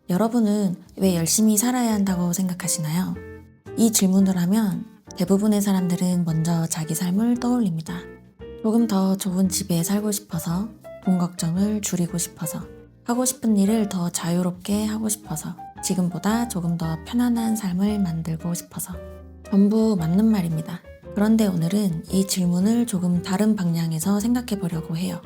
여러분은 왜 열심히 살아야 한다고 생각하시나요? 이 질문을 하면 대부분의 사람들은 먼저 자기 삶을 떠올립니다. 조금 더 좋은 집에 살고 싶어서, 돈 걱정을 줄이고 싶어서, 하고 싶은 일을 더 자유롭게 하고 싶어서, 지금보다 조금 더 편안한 삶을 만들고 싶어서. 전부 맞는 말입니다. 그런데 오늘은 이 질문을 조금 다른 방향에서 생각해 보려고 해요.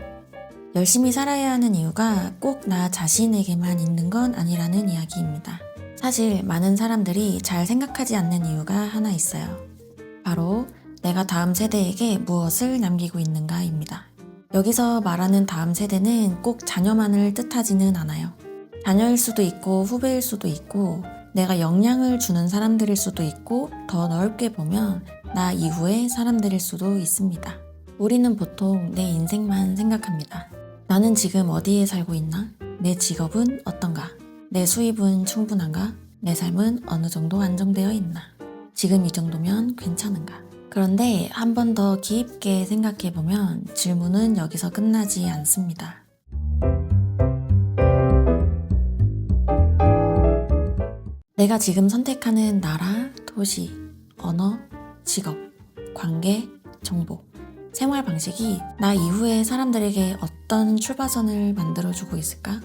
열심히 살아야 하는 이유가 꼭 나 자신에게만 있는 건 아니라는 이야기입니다. 사실 많은 사람들이 잘 생각하지 않는 이유가 하나 있어요. 바로 내가 다음 세대에게 무엇을 남기고 있는가입니다. 여기서 말하는 다음 세대는 꼭 자녀만을 뜻하지는 않아요. 자녀일 수도 있고 후배일 수도 있고 내가 영향을 주는 사람들일 수도 있고 더 넓게 보면 나 이후의 사람들일 수도 있습니다. 우리는 보통 내 인생만 생각합니다. 나는 지금 어디에 살고 있나? 내 직업은 어떤가? 내 수입은 충분한가? 내 삶은 어느 정도 안정되어 있나? 지금 이 정도면 괜찮은가? 그런데 한 번 더 깊게 생각해보면 질문은 여기서 끝나지 않습니다. 내가 지금 선택하는 나라, 도시, 언어, 직업, 관계, 정보, 생활 방식이 나 이후의 사람들에게 어떤 출발선을 만들어주고 있을까?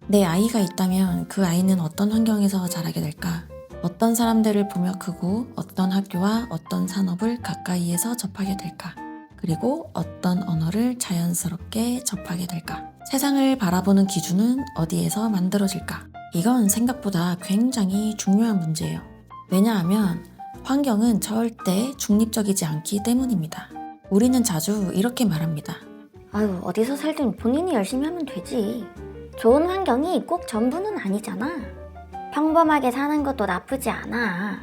내 아이가 있다면 그 아이는 어떤 환경에서 자라게 될까? 어떤 사람들을 보며 크고 어떤 학교와 어떤 산업을 가까이에서 접하게 될까? 그리고 어떤 언어를 자연스럽게 접하게 될까? 세상을 바라보는 기준은 어디에서 만들어질까? 이건 생각보다 굉장히 중요한 문제예요. 왜냐하면 환경은 절대 중립적이지 않기 때문입니다. 우리는 자주 이렇게 말합니다. 아유, 어디서 살든 본인이 열심히 하면 되지. 좋은 환경이 꼭 전부는 아니잖아. 평범하게 사는 것도 나쁘지 않아.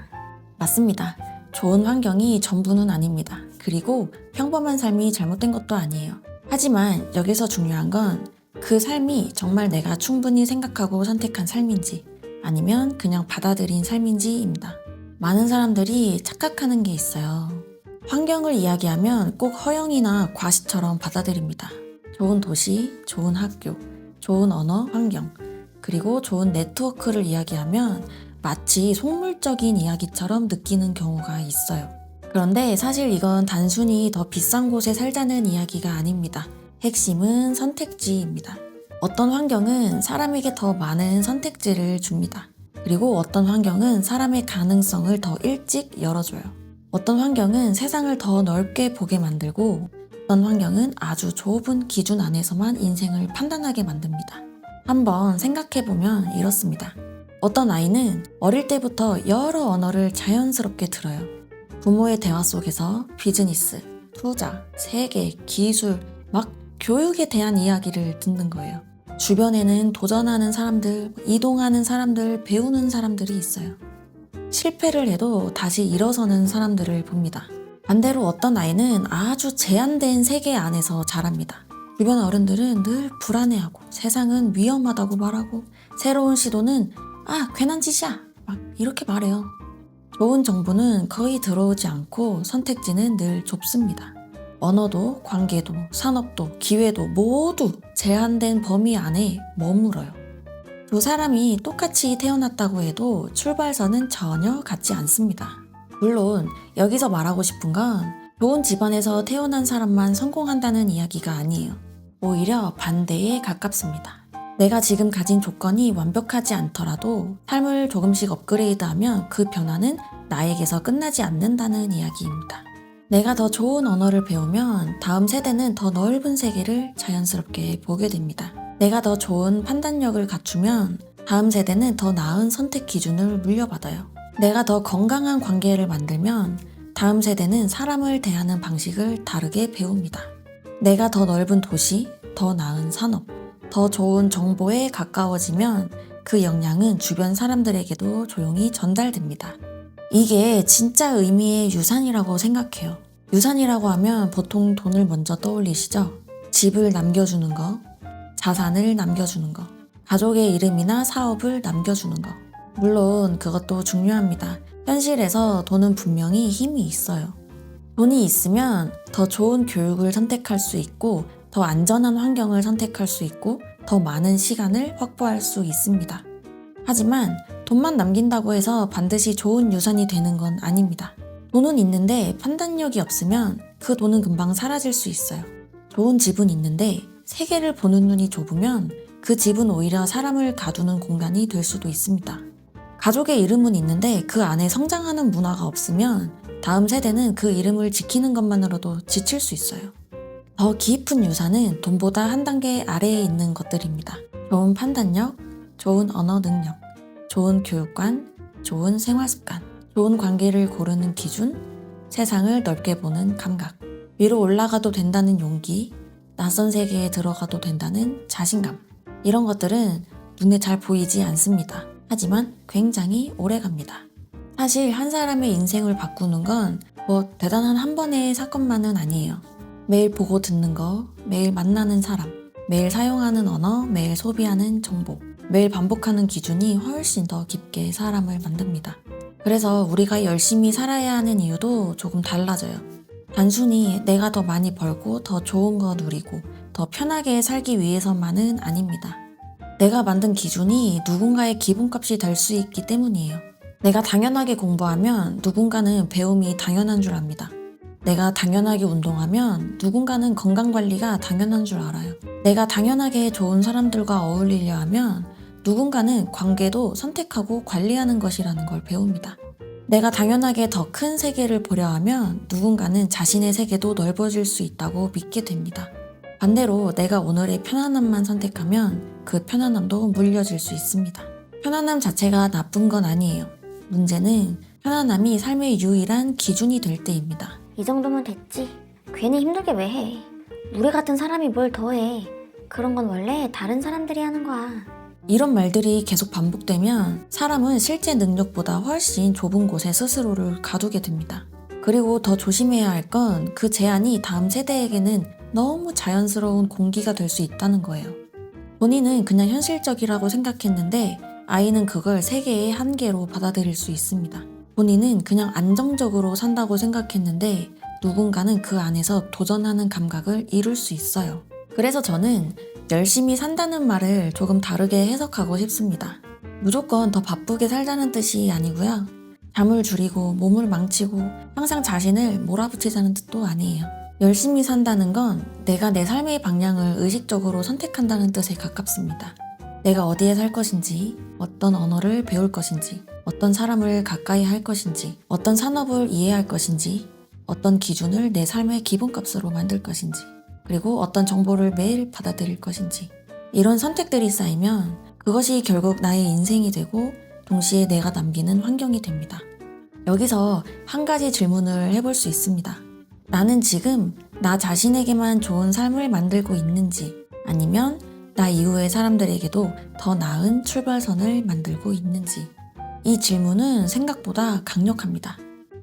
맞습니다. 좋은 환경이 전부는 아닙니다. 그리고 평범한 삶이 잘못된 것도 아니에요. 하지만 여기서 중요한 건 그 삶이 정말 내가 충분히 생각하고 선택한 삶인지 아니면 그냥 받아들인 삶인지입니다. 많은 사람들이 착각하는 게 있어요. 환경을 이야기하면 꼭 허영이나 과시처럼 받아들입니다. 좋은 도시, 좋은 학교, 좋은 언어, 환경, 그리고 좋은 네트워크를 이야기하면 마치 속물적인 이야기처럼 느끼는 경우가 있어요. 그런데 사실 이건 단순히 더 비싼 곳에 살자는 이야기가 아닙니다. 핵심은 선택지입니다. 어떤 환경은 사람에게 더 많은 선택지를 줍니다. 그리고 어떤 환경은 사람의 가능성을 더 일찍 열어줘요. 어떤 환경은 세상을 더 넓게 보게 만들고 어떤 환경은 아주 좁은 기준 안에서만 인생을 판단하게 만듭니다. 한번 생각해보면 이렇습니다. 어떤 아이는 어릴 때부터 여러 언어를 자연스럽게 들어요. 부모의 대화 속에서 비즈니스, 투자, 세계, 기술, 막 교육에 대한 이야기를 듣는 거예요. 주변에는 도전하는 사람들, 이동하는 사람들, 배우는 사람들이 있어요. 실패를 해도 다시 일어서는 사람들을 봅니다. 반대로 어떤 아이는 아주 제한된 세계 안에서 자랍니다. 주변 어른들은 늘 불안해하고 세상은 위험하다고 말하고 새로운 시도는 괜한 짓이야 막 이렇게 말해요. 좋은 정보는 거의 들어오지 않고 선택지는 늘 좁습니다. 언어도 관계도 산업도 기회도 모두 제한된 범위 안에 머물어요. 두 사람이 똑같이 태어났다고 해도 출발선은 전혀 같지 않습니다. 물론 여기서 말하고 싶은 건 좋은 집안에서 태어난 사람만 성공한다는 이야기가 아니에요. 오히려 반대에 가깝습니다. 내가 지금 가진 조건이 완벽하지 않더라도 삶을 조금씩 업그레이드하면 그 변화는 나에게서 끝나지 않는다는 이야기입니다. 내가 더 좋은 언어를 배우면 다음 세대는 더 넓은 세계를 자연스럽게 보게 됩니다. 내가 더 좋은 판단력을 갖추면 다음 세대는 더 나은 선택 기준을 물려받아요. 내가 더 건강한 관계를 만들면 다음 세대는 사람을 대하는 방식을 다르게 배웁니다. 내가 더 넓은 도시, 더 나은 산업, 더 좋은 정보에 가까워지면 그 영향은 주변 사람들에게도 조용히 전달됩니다. 이게 진짜 의미의 유산이라고 생각해요. 유산이라고 하면 보통 돈을 먼저 떠올리시죠? 집을 남겨주는 거, 자산을 남겨주는 거, 가족의 이름이나 사업을 남겨주는 거. 물론 그것도 중요합니다. 현실에서 돈은 분명히 힘이 있어요. 돈이 있으면 더 좋은 교육을 선택할 수 있고 더 안전한 환경을 선택할 수 있고 더 많은 시간을 확보할 수 있습니다. 하지만 돈만 남긴다고 해서 반드시 좋은 유산이 되는 건 아닙니다. 돈은 있는데 판단력이 없으면 그 돈은 금방 사라질 수 있어요. 좋은 집은 있는데 세계를 보는 눈이 좁으면 그 집은 오히려 사람을 가두는 공간이 될 수도 있습니다. 가족의 이름은 있는데 그 안에 성장하는 문화가 없으면 다음 세대는 그 이름을 지키는 것만으로도 지칠 수 있어요. 더 깊은 유산은 돈보다 한 단계 아래에 있는 것들입니다. 좋은 판단력, 좋은 언어 능력, 좋은 교육관, 좋은 생활 습관, 좋은 관계를 고르는 기준, 세상을 넓게 보는 감각, 위로 올라가도 된다는 용기, 낯선 세계에 들어가도 된다는 자신감. 이런 것들은 눈에 잘 보이지 않습니다. 하지만 굉장히 오래 갑니다. 사실 한 사람의 인생을 바꾸는 건 뭐 대단한 한 번의 사건만은 아니에요. 매일 보고 듣는 거, 매일 만나는 사람, 매일 사용하는 언어, 매일 소비하는 정보, 매일 반복하는 기준이 훨씬 더 깊게 사람을 만듭니다. 그래서 우리가 열심히 살아야 하는 이유도 조금 달라져요. 단순히 내가 더 많이 벌고 더 좋은 거 누리고 더 편하게 살기 위해서만은 아닙니다. 내가 만든 기준이 누군가의 기본값이 될 수 있기 때문이에요. 내가 당연하게 공부하면 누군가는 배움이 당연한 줄 압니다. 내가 당연하게 운동하면 누군가는 건강관리가 당연한 줄 알아요. 내가 당연하게 좋은 사람들과 어울리려 하면 누군가는 관계도 선택하고 관리하는 것이라는 걸 배웁니다. 내가 당연하게 더 큰 세계를 보려 하면 누군가는 자신의 세계도 넓어질 수 있다고 믿게 됩니다. 반대로 내가 오늘의 편안함만 선택하면 그 편안함도 물려질 수 있습니다. 편안함 자체가 나쁜 건 아니에요. 문제는 편안함이 삶의 유일한 기준이 될 때입니다. 이 정도면 됐지. 괜히 힘들게 왜 해. 우리 같은 사람이 뭘 더해. 그런 건 원래 다른 사람들이 하는 거야. 이런 말들이 계속 반복되면 사람은 실제 능력보다 훨씬 좁은 곳에 스스로를 가두게 됩니다. 그리고 더 조심해야 할 건 그 제한이 다음 세대에게는 너무 자연스러운 공기가 될 수 있다는 거예요. 본인은 그냥 현실적이라고 생각했는데 아이는 그걸 세계의 한계로 받아들일 수 있습니다. 본인은 그냥 안정적으로 산다고 생각했는데 누군가는 그 안에서 도전하는 감각을 이룰 수 있어요. 그래서 저는 열심히 산다는 말을 조금 다르게 해석하고 싶습니다. 무조건 더 바쁘게 살자는 뜻이 아니고요. 잠을 줄이고 몸을 망치고 항상 자신을 몰아붙이자는 뜻도 아니에요. 열심히 산다는 건 내가 내 삶의 방향을 의식적으로 선택한다는 뜻에 가깝습니다. 내가 어디에 살 것인지, 어떤 언어를 배울 것인지, 어떤 사람을 가까이 할 것인지, 어떤 산업을 이해할 것인지, 어떤 기준을 내 삶의 기본값으로 만들 것인지, 그리고 어떤 정보를 매일 받아들일 것인지. 이런 선택들이 쌓이면 그것이 결국 나의 인생이 되고 동시에 내가 남기는 환경이 됩니다. 여기서 한 가지 질문을 해볼 수 있습니다. 나는 지금 나 자신에게만 좋은 삶을 만들고 있는지 아니면 나 이후의 사람들에게도 더 나은 출발선을 만들고 있는지. 이 질문은 생각보다 강력합니다.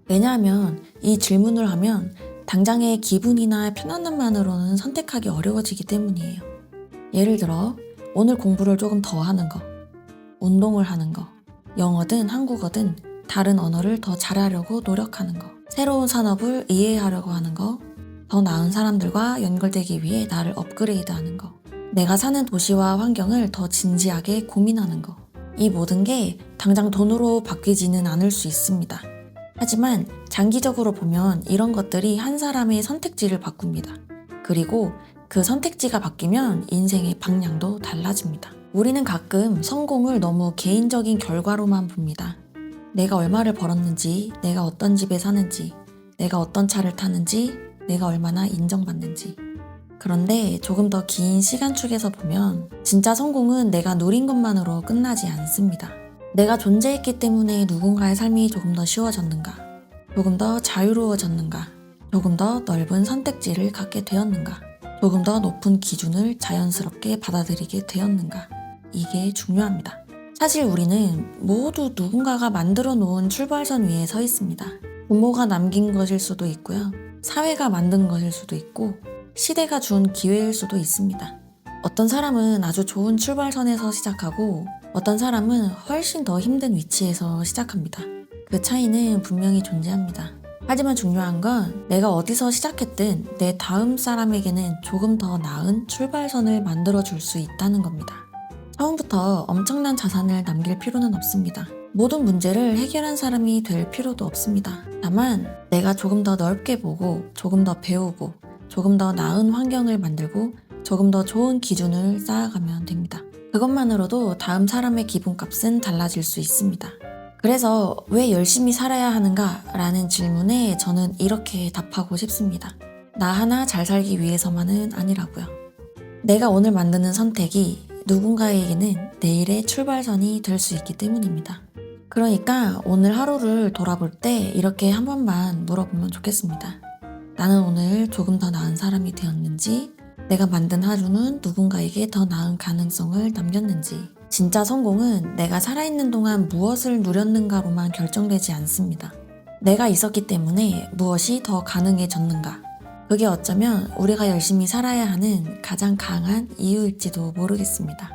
왜냐하면 이 질문을 하면 당장의 기분이나 편안함만으로는 선택하기 어려워지기 때문이에요. 예를 들어 오늘 공부를 조금 더 하는 거, 운동을 하는 거, 영어든 한국어든 다른 언어를 더 잘하려고 노력하는 거, 새로운 산업을 이해하려고 하는 거, 더 나은 사람들과 연결되기 위해 나를 업그레이드하는 거, 내가 사는 도시와 환경을 더 진지하게 고민하는 거. 이 모든 게 당장 돈으로 바뀌지는 않을 수 있습니다. 하지만 장기적으로 보면 이런 것들이 한 사람의 선택지를 바꿉니다. 그리고 그 선택지가 바뀌면 인생의 방향도 달라집니다. 우리는 가끔 성공을 너무 개인적인 결과로만 봅니다. 내가 얼마를 벌었는지, 내가 어떤 집에 사는지, 내가 어떤 차를 타는지, 내가 얼마나 인정받는지. 그런데 조금 더 긴 시간축에서 보면 진짜 성공은 내가 누린 것만으로 끝나지 않습니다. 내가 존재했기 때문에 누군가의 삶이 조금 더 쉬워졌는가, 조금 더 자유로워졌는가, 조금 더 넓은 선택지를 갖게 되었는가, 조금 더 높은 기준을 자연스럽게 받아들이게 되었는가. 이게 중요합니다. 사실 우리는 모두 누군가가 만들어 놓은 출발선 위에 서 있습니다. 부모가 남긴 것일 수도 있고요. 사회가 만든 것일 수도 있고 시대가 준 기회일 수도 있습니다. 어떤 사람은 아주 좋은 출발선에서 시작하고 어떤 사람은 훨씬 더 힘든 위치에서 시작합니다. 그 차이는 분명히 존재합니다. 하지만 중요한 건 내가 어디서 시작했든 내 다음 사람에게는 조금 더 나은 출발선을 만들어 줄 수 있다는 겁니다. 처음부터 엄청난 자산을 남길 필요는 없습니다. 모든 문제를 해결한 사람이 될 필요도 없습니다. 다만 내가 조금 더 넓게 보고 조금 더 배우고 조금 더 나은 환경을 만들고 조금 더 좋은 기준을 쌓아가면 됩니다. 그것만으로도 다음 사람의 기분값은 달라질 수 있습니다. 그래서 왜 열심히 살아야 하는가? 라는 질문에 저는 이렇게 답하고 싶습니다. 나 하나 잘 살기 위해서만은 아니라고요. 내가 오늘 만드는 선택이 누군가에게는 내일의 출발선이 될 수 있기 때문입니다. 그러니까 오늘 하루를 돌아볼 때 이렇게 한 번만 물어보면 좋겠습니다. 나는 오늘 조금 더 나은 사람이 되었는지, 내가 만든 하루는 누군가에게 더 나은 가능성을 남겼는지. 진짜 성공은 내가 살아있는 동안 무엇을 누렸는가로만 결정되지 않습니다. 내가 있었기 때문에 무엇이 더 가능해졌는가. 그게 어쩌면 우리가 열심히 살아야 하는 가장 강한 이유일지도 모르겠습니다.